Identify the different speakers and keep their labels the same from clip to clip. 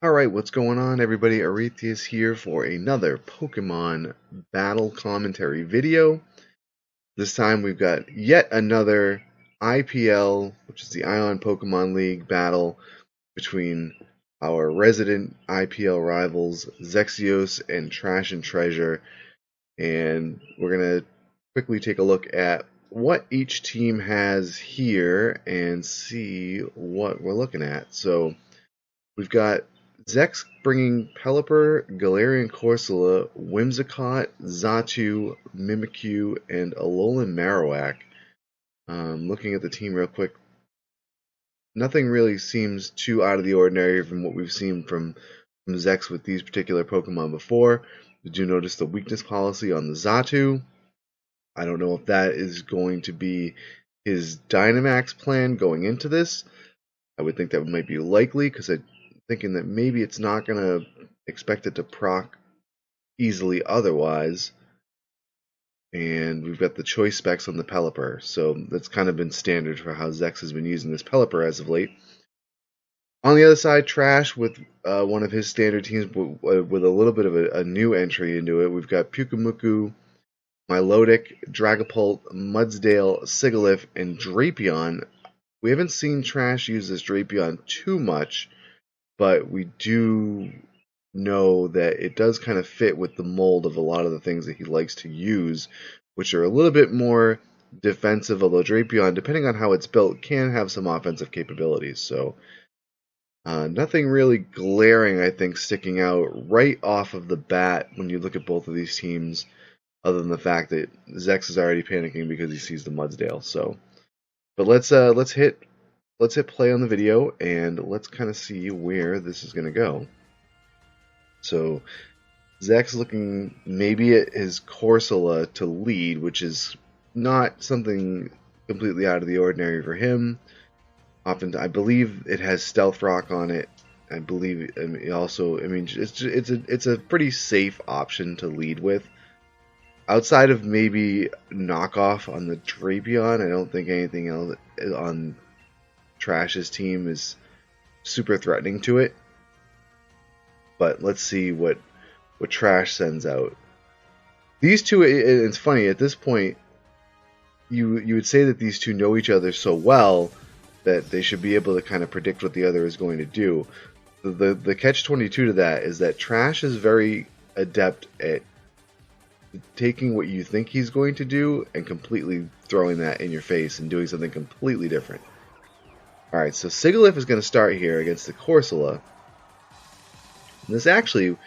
Speaker 1: Alright, what's going on everybody? Arethius here for another Pokemon Battle Commentary video. This time we've got yet another IPL, which is the ION Pokémon League battle between our resident IPL rivals Zexxios and Trash and Treasure. And we're going to quickly take a look at what each team has here and see what we're looking at. So we've got Zex bringing Pelipper, Galarian Corsola, Whimsicott, Xatu, Mimikyu, and Alolan Marowak. Looking at the team real quick, nothing really seems too out of the ordinary from what we've seen from Zex with these particular Pokemon before. Did you notice the weakness policy on the Xatu? I don't know if that is going to be his Dynamax plan going into this. I would think that might be likely because I'm thinking that maybe it's not going to expect it to proc easily otherwise. And we've got the choice specs on the Pelipper, so that's kind of been standard for how Zex has been using this Pelipper as of late. On the other side, Trash with one of his standard teams with a little bit of a new entry into it. We've got Pyukumuku, Milotic, Dragapult, Mudsdale, Sigilyph, and Drapion. We haven't seen Trash use this Drapion too much, but we do know that it does kind of fit with the mold of a lot of the things that he likes to use, which are a little bit more defensive, although Drapion, depending on how it's built, can have some offensive capabilities. So nothing really glaring, I think, sticking out right off of the bat when you look at both of these teams, other than the fact that Zex is already panicking because he sees the Mudsdale. So, but let's hit play on the video and let's kind of see where this is going to go. So Zach's looking maybe at his Corsola to lead, which is not something completely out of the ordinary for him. Often, I believe it has Stealth Rock on it. I believe it also, I mean, it's a pretty safe option to lead with. Outside of maybe knockoff on the Drapion, I don't think anything else on Trash's team is super threatening to it. But let's see what Trash sends out. These two, it's funny, at this point, you would say that these two know each other so well that they should be able to kind of predict what the other is going to do. The catch-22 to that is that Trash is very adept at taking what you think he's going to do and completely throwing that in your face and doing something completely different. Alright, so Sigilyph is going to start here against the Corsola. This actually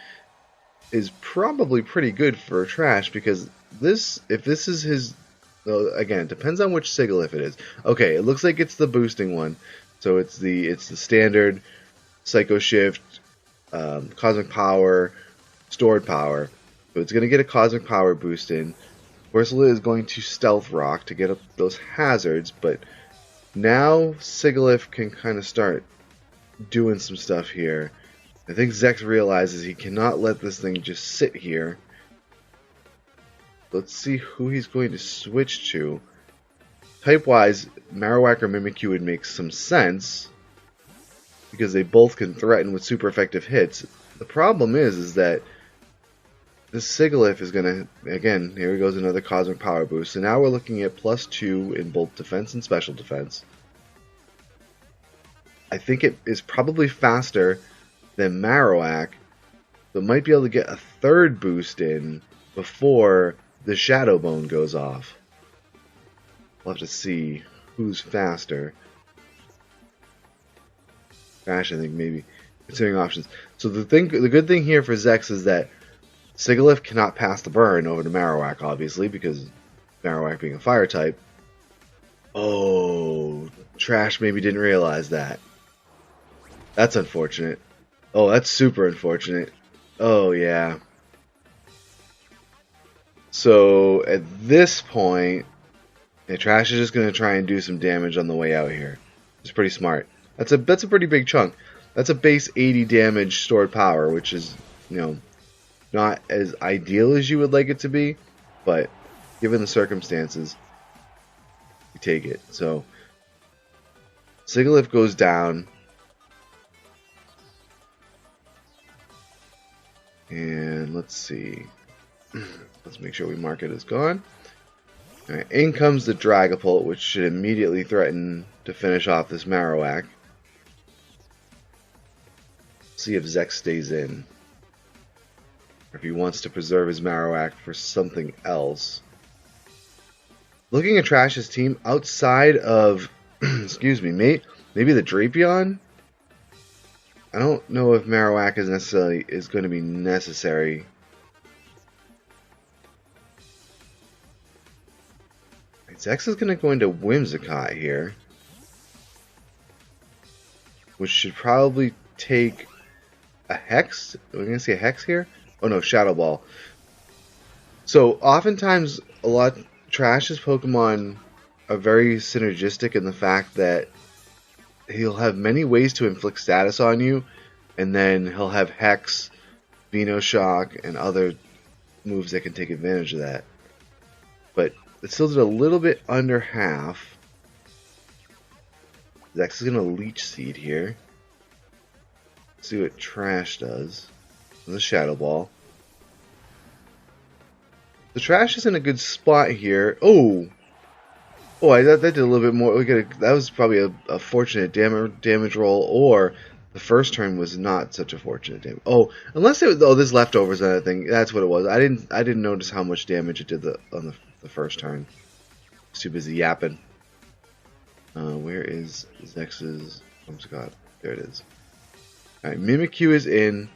Speaker 1: is probably pretty good for Trash because if this is his, again, it depends on which Sigilyph it is. Okay, it looks like it's the boosting one, so it's the standard Psycho Shift, Cosmic Power, Stored Power. So it's going to get a Cosmic Power boost in. Corsola is going to Stealth Rock to get up those hazards, but now Sigilyph can kind of start doing some stuff here. I think Zex realizes he cannot let this thing just sit here. Let's see who he's going to switch to. Type-wise, Marowak or Mimikyu would make some sense because they both can threaten with super effective hits. The problem is that this Sigilyph is going to, again, here goes another Cosmic Power boost. So now we're looking at +2 in both defense and special defense. I think it is probably faster than Marowak, but might be able to get a third boost in before the Shadow Bone goes off. We'll have to see who's faster. Trash, I think, maybe, considering options. So the good thing here for Zex is that Sigilyph cannot pass the burn over to Marowak, obviously, because Marowak being a fire type. Oh, Trash maybe didn't realize that. That's unfortunate. Oh, that's super unfortunate. Oh, yeah. So, at this point, Trash is just going to try and do some damage on the way out here. It's pretty smart. That's a pretty big chunk. That's a base 80 damage stored power, which is, you know, not as ideal as you would like it to be, but given the circumstances, you take it. So, Sigilyph goes down. And let's see. Let's make sure we mark it as gone. Alright, in comes the Dragapult, which should immediately threaten to finish off this Marowak. See if Zex stays in. Or if he wants to preserve his Marowak for something else. Looking at Trash's team, outside of, excuse me, maybe the Drapion? I don't know if Marowak is going to be necessary. Zex is going to go into Whimsicott here, which should probably take a Hex. Are we going to see a Hex here? Oh no, Shadow Ball. So oftentimes, Trash's Pokemon are very synergistic in the fact that he'll have many ways to inflict status on you, and then he'll have Hex, Venoshock, and other moves that can take advantage of that. But it still did a little bit under half. Zex is going to Leech Seed here. Let's see what Trash does. There's a Shadow Ball. The Trash is in a good spot here. Oh! Oh, I thought that did a little bit more. That was probably a fortunate damage roll, or the first turn was not such a fortunate damage. Oh, unless this leftovers and thing. That's what it was. I didn't notice how much damage it did on the first turn. I was too busy yapping. Where is Zex's? Oh God, there it is. All right, Mimikyu is in.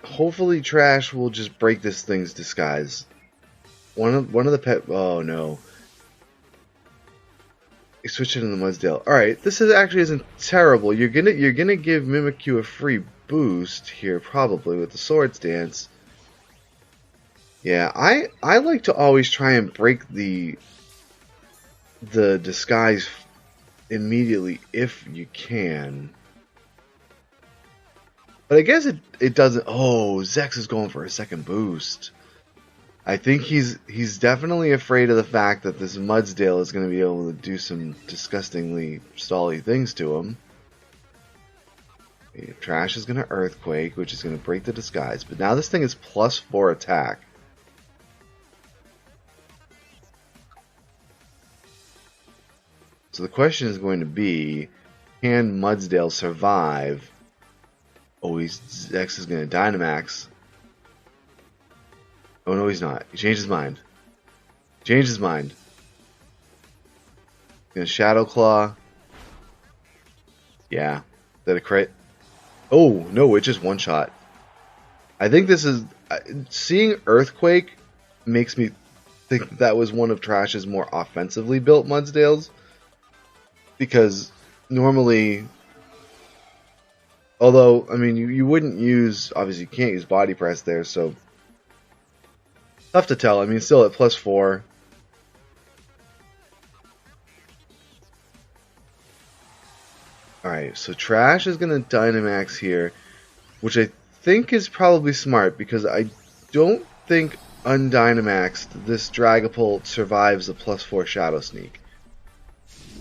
Speaker 1: Hopefully, Trash will just break this thing's disguise. One of the pet. Oh no. You switch it in the Mudsdale. All right, this actually isn't terrible. You're gonna give Mimikyu a free boost here, probably with the Swords Dance. Yeah, I like to always try and break the disguise immediately if you can. But I guess it doesn't. Oh, Zex is going for a second boost. I think he's definitely afraid of the fact that this Mudsdale is going to be able to do some disgustingly stally things to him. Trash is going to Earthquake, which is going to break the disguise. But now this thing is +4 attack. So the question is going to be, can Mudsdale survive? Oh, Zex is going to Dynamax. Oh no, he's not. He changed his mind. Changed his mind. Gonna Shadow Claw. Yeah. Is that a crit? Oh no, it's just one shot. I think this is seeing Earthquake makes me think that was one of Trash's more offensively built Mudsdales, because normally, although I mean you wouldn't use, obviously you can't use Body Press there, so tough to tell. I mean, still at +4. Alright, so Trash is going to Dynamax here, which I think is probably smart, because I don't think undynamaxed this Dragapult survives the +4 Shadow Sneak.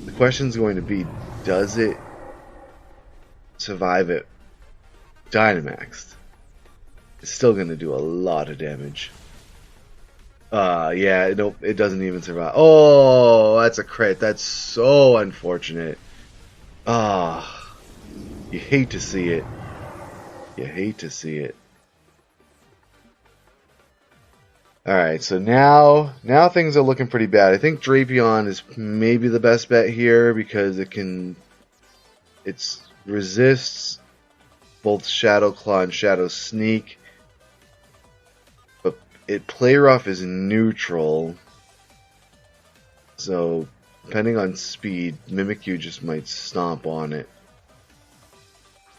Speaker 1: The question is going to be, does it survive it Dynamaxed? It's still going to do a lot of damage. Yeah, nope, it doesn't even survive. Oh, that's a crit. That's so unfortunate. Ah, you hate to see it. You hate to see it. Alright, so now things are looking pretty bad. I think Drapion is maybe the best bet here, because it resists both Shadow Claw and Shadow Sneak. Play Rough is neutral, so depending on speed, Mimikyu just might stomp on it.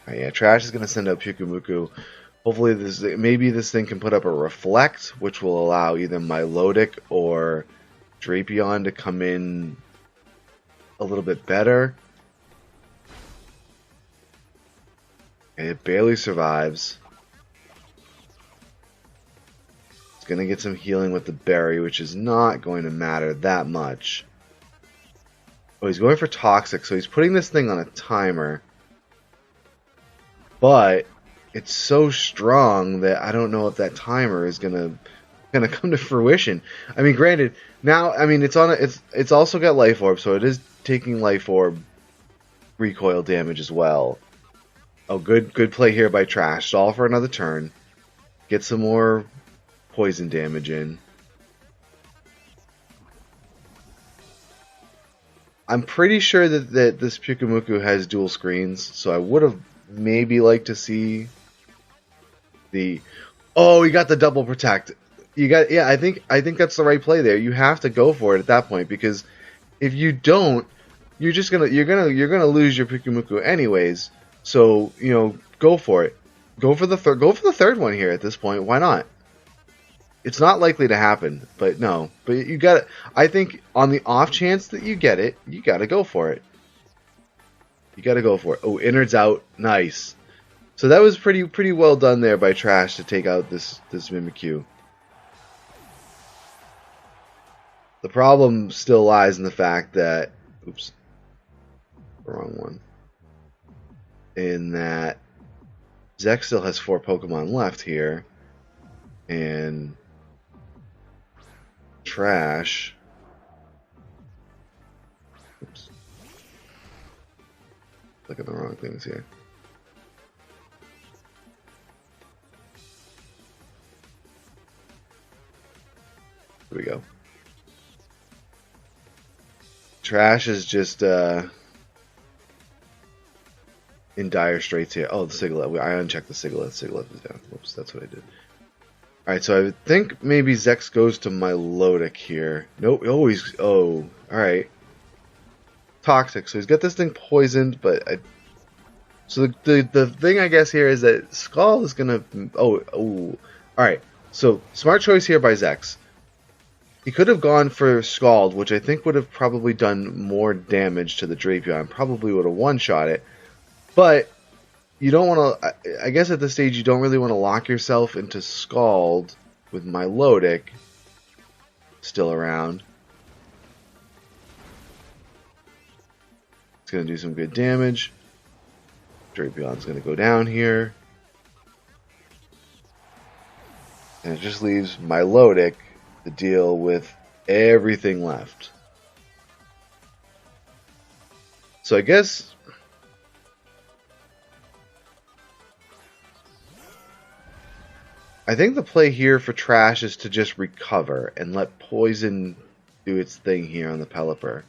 Speaker 1: Alright, yeah, Trash is going to send out Pyukumuku. Hopefully maybe this thing can put up a Reflect, which will allow either Milotic or Drapion to come in a little bit better. And it barely survives. Going to get some healing with the berry, which is not going to matter that much. Oh, he's going for Toxic, so he's putting this thing on a timer. But it's so strong that I don't know if that timer is gonna come to fruition. I mean, granted, now I mean it's also got Life Orb, so it is taking Life Orb recoil damage as well. Oh, good play here by Trash. Stall for another turn. Get some more poison damage in. I'm pretty sure that this Pyukumuku has dual screens, so I would have maybe liked to see the... Oh, he got the double protect. You got, yeah, I think that's the right play there. You have to go for it at that point, because if you don't, you're gonna lose your Pyukumuku anyways. So, you know, go for it. Go for the third one here at this point. Why not? It's not likely to happen, but no. But you got it. I think on the off chance that you get it, you got to go for it. You got to go for it. Oh, innards out. Nice. So that was pretty well done there by Trash to take out this Mimikyu. The problem still lies in the fact that, oops, wrong one. In that Zexxios still has 4 Pokemon left here, and Trash. Oops. Look at the wrong things here. Here we go. Trash is just in dire straits here. Oh, the Siglet. I unchecked the Siglet. Siglet is down. Whoops, that's what I did. Alright, so I think maybe Zex goes to Milotic here. Nope. Oh, he's... Oh, alright. Toxic. So he's got this thing poisoned, but... So the thing, I guess, here is that Skull is going to... Oh. Alright, so smart choice here by Zex. He could have gone for Scald, which I think would have probably done more damage to the Drapion. Probably would have one-shot it. But you don't want to... I guess at this stage you don't really want to lock yourself into Scald with Milotic still around. It's going to do some good damage. Drapion's going to go down here. And it just leaves Milotic to deal with everything left. So I guess... I think the play here for Trash is to just recover and let Poison do its thing here on the Pelipper.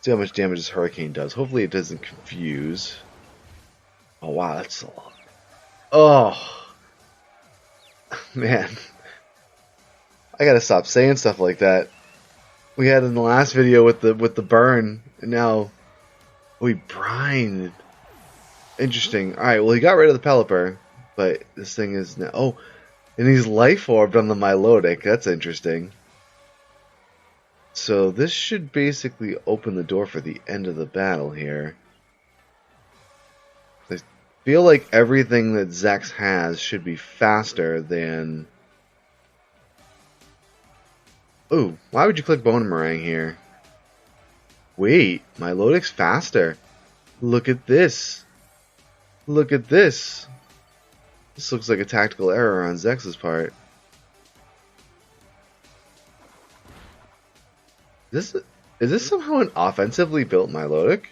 Speaker 1: See how much damage this Hurricane does. Hopefully it doesn't confuse. Oh wow, that's a lot. Oh man, I gotta stop saying stuff like that. We had in the last video with the burn, and now we brined. Interesting. All right, well he got rid of the Pelipper, but this thing is now. Oh, and he's Life Orbed on the Milotic. That's interesting. So this should basically open the door for the end of the battle here. I feel like everything that Zex has should be faster than... Ooh, why would you click Bonemerang here? Wait, Milotic's faster. Look at this. Look at this. This looks like a tactical error on Zex's part. Is this somehow an offensively built Milotic?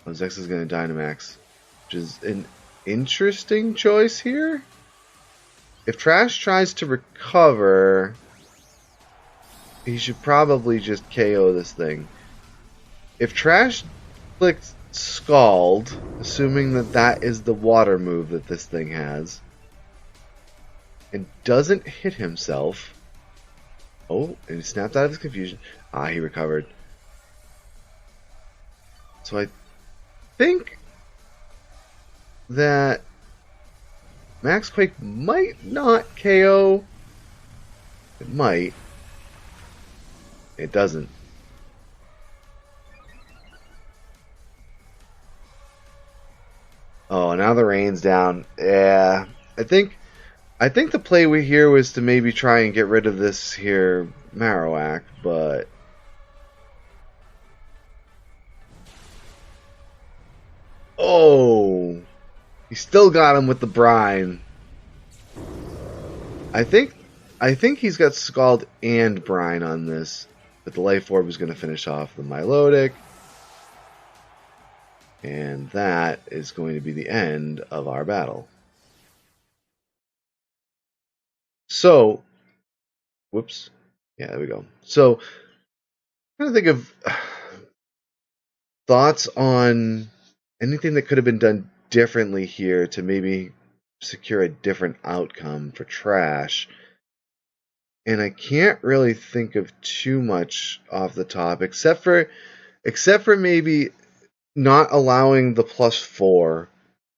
Speaker 1: Oh, Zex is going to Dynamax, which is an interesting choice here. If Trash tries to recover, he should probably just KO this thing. If Trash clicks Scald, assuming that is the water move that this thing has, and doesn't hit himself... Oh, and he snapped out of his confusion. Ah, he recovered. So I think that Max Quake might not KO. It might. It doesn't. Oh, now the rain's down. Yeah, I think I think the play we here was to maybe try and get rid of this here Marowak, but oh, he still got him with the brine. I think he's got Scald and Brine on this, but the Life Orb is going to finish off the Milotic. And that is going to be the end of our battle. So, whoops. Yeah, there we go. So, I'm trying to think of thoughts on anything that could have been done differently here to maybe secure a different outcome for Trash. And I can't really think of too much off the top, except for maybe not allowing the +4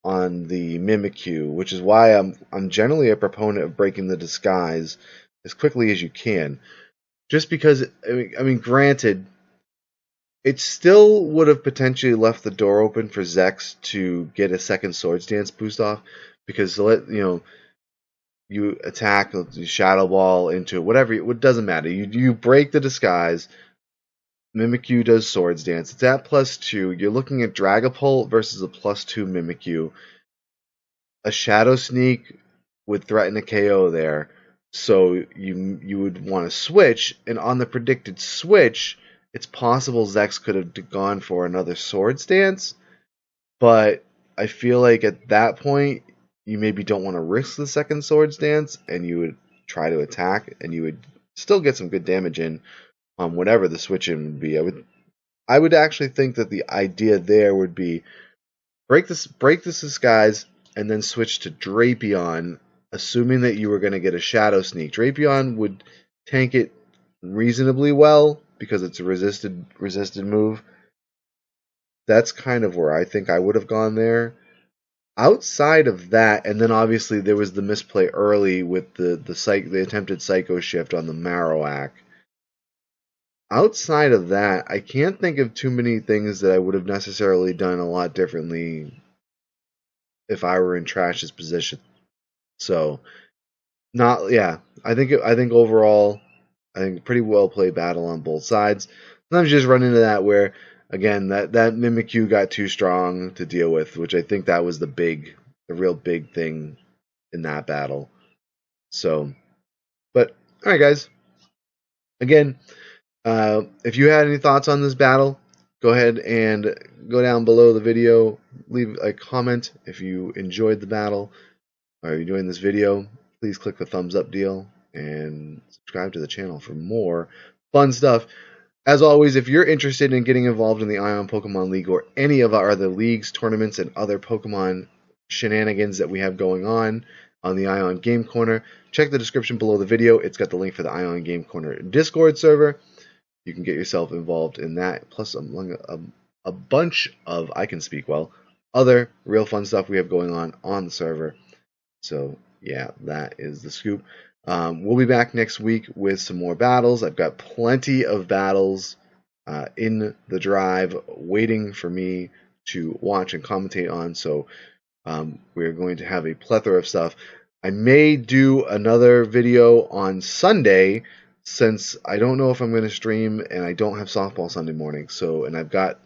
Speaker 1: on the Mimikyu, which is why I'm generally a proponent of breaking the disguise as quickly as you can. Just because, I mean, granted, it still would have potentially left the door open for Zex to get a second Swords Dance boost off, because you attack, you Shadow Ball into whatever, it doesn't matter. You break the disguise. Mimikyu does Swords Dance. It's at +2. You're looking at Dragapult versus a +2 Mimikyu. A Shadow Sneak would threaten a KO there. So you would want to switch, and on the predicted switch, it's possible Zex could have gone for another Swords Dance, but I feel like at that point, you maybe don't want to risk the second Swords Dance, and you would try to attack, and you would still get some good damage in on whatever the switch in would be. I would actually think that the idea there would be break this disguise and then switch to Drapion, assuming that you were going to get a Shadow Sneak. Drapion would tank it reasonably well because it's a resisted move. That's kind of where I think I would have gone there. Outside of that, and then obviously there was the misplay early with the attempted Psycho Shift on the Marowak. Outside of that, I can't think of too many things that I would have necessarily done a lot differently if I were in Trash's position. So, I think overall, I think pretty well played battle on both sides. Sometimes you just run into that where, again, that Mimikyu got too strong to deal with, which I think that was the real big thing in that battle. So, but all right, guys. Again, if you had any thoughts on this battle, go ahead and go down below the video, leave a comment if you enjoyed the battle or you're enjoying this video. Please click the thumbs up deal and subscribe to the channel for more fun stuff. As always, if you're interested in getting involved in the ION Pokémon League or any of our other leagues, tournaments, and other Pokemon shenanigans that we have going on the ION Game Corner, check the description below the video. It's got the link for the ION Game Corner Discord server. You can get yourself involved in that, plus among a bunch of, I can speak well, other real fun stuff we have going on the server. So, yeah, that is the scoop. We'll be back next week with some more battles. I've got plenty of battles in the drive waiting for me to watch and commentate on, so we're going to have a plethora of stuff. I may do another video on Sunday, since I don't know if I'm going to stream and I don't have softball Sunday morning. So, and I've got,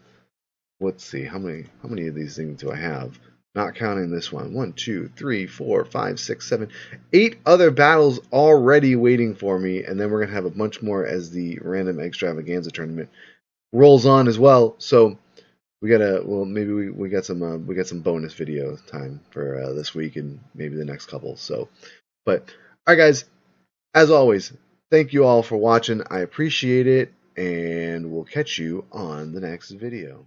Speaker 1: let's see, how many of these things do I have? Not counting this one. 1, 2, 3, 4, 5, 6, 7, 8 other battles already waiting for me, and then we're gonna have a bunch more as the random extravaganza tournament rolls on as well. So we gotta, well, maybe we got some bonus video time for this week and maybe the next couple. So, but all right, guys, as always, thank you all for watching. I appreciate it, and we'll catch you on the next video.